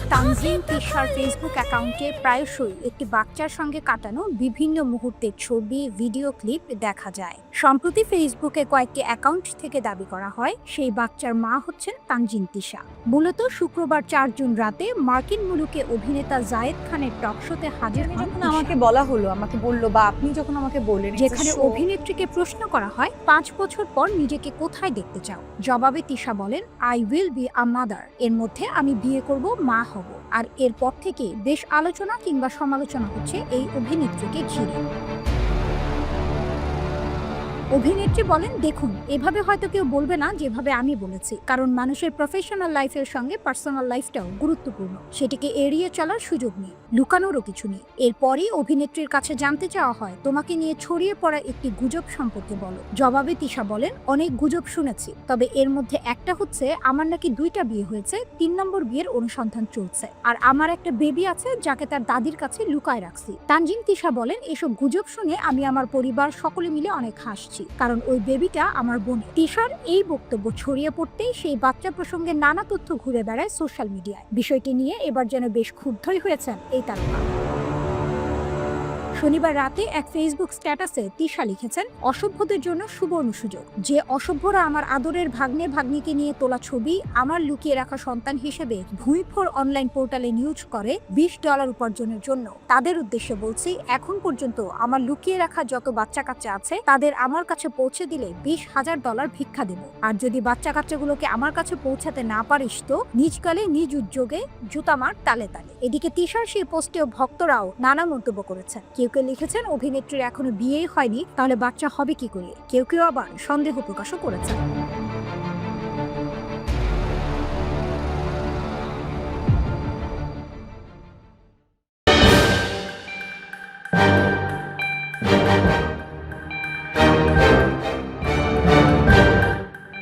তানজিম তিশার ফেসবুক অ্যাকাউন্টে প্রায়শই একটি বাচ্চার সঙ্গে কাটানো বিভিন্ন মুহূর্তের ছবি, ভিডিও ক্লিপ দেখা যায়। সম্প্রতি ফেসবুকে কয়েকটি অ্যাকাউন্ট থেকে দাবি করা হয় সেই বাচ্চার মা হচ্ছেন তানজিম তিশা। মূলত শুক্রবার ৪ জুন রাতে মার্কিন মুলুকে অভিনেতা জায়েদ খানের টকশোতে হাজির হন যখন আমাকে বলা হলো, আমাকে বলল বা আপনি যখন আমাকে বললেন, যেখানে অভিনেত্রীকে প্রশ্ন করা হয় ৫ বছর পর নিজেকে কোথায় দেখতে চাও। জবাবে তিশা বলেন, I will be a mother. এর মধ্যে আমি বিয়ে করব, মা হব। আর এরপর থেকে বেশ আলোচনা কিংবা সমালোচনা হচ্ছে এই অভিনেত্রীকে ঘিরে। অভিনেত্রী বলেন, দেখুন, এভাবে হয়তো কেউ বলবে না যেভাবে আমি বলেছি, কারণ মানুষের প্রফেশনাল লাইফের সঙ্গে পার্সোনাল লাইফটাও গুরুত্বপূর্ণ। সেটিকে এড়িয়ে চলার সুযোগ নেই, লুকানোরও কিছু নেই। এরপরই অভিনেত্রীর কাছে জানতে চাওয়া হয়, তোমাকে নিয়ে ছড়িয়ে পড়া একটি গুজব সম্পর্কে বলো। জবাবে তিশা বলেন, অনেক গুজব শুনেছি, তবে এর মধ্যে একটা হচ্ছে আমার নাকি 2টা বিয়ে হয়েছে, 3 নম্বর বিয়ের অনুসন্ধান চলছে, আর আমার একটা বেবি আছে যাকে তার দাদির কাছে লুকায় রাখছি। তানজিম তিশা বলেন, এসব গুজব শুনে আমি আমার পরিবার সকলে মিলে অনেক হাসছি, কারণ ওই বেবিটা আমার বোন। তিশার এই বক্তব্য ছড়িয়ে পড়তেই সেই বাচ্চা প্রসঙ্গে নানা তথ্য ঘুরে বেড়ায় সোশ্যাল মিডিয়ায়। বিষয়টি নিয়ে এবার যেন বেশ ক্ষুব্ধই হয়েছেন এই তারকা। শনিবার রাতে এক ফেসবুক স্ট্যাটাসে তিশা লিখেছেন, অসভ্যদের জন্য সুবর্ণ সুযোগ। যে অসভ্যরা আমার আদরের ভাগ্নে ভাগ্নিকে নিয়ে তোলা ছবি আমার লুকিয়ে রাখা সন্তান হিসেবে ভুঁইফোর অনলাইন পোর্টালে নিউজ করে $20 উপার্জনের জন্য, তাদের উদ্দেশ্যে বলছি, এখন পর্যন্ত আমার লুকিয়ে রাখা যত বাচ্চা কাচ্চা আছে তাদের আমার কাছে পৌঁছে দিলে $20,000 ভিক্ষা দেব। আর যদি বাচ্চা কাচ্চাগুলোকে আমার কাছে পৌঁছাতে না পারিস তো নিজ কালে নিজ উদ্যোগে জুতামার তালে তালে। এদিকে তিশার সেই পোস্টেও ভক্তরাও নানা মন্তব্য করেছেন। কেউ কেউ লিখেছেন, অভিনেত্রীর এখনো বিয়েই হয়নি, তাহলে বাচ্চা হবে কি করে। কেউ কেউ আবার সন্দেহ প্রকাশও করেছেন।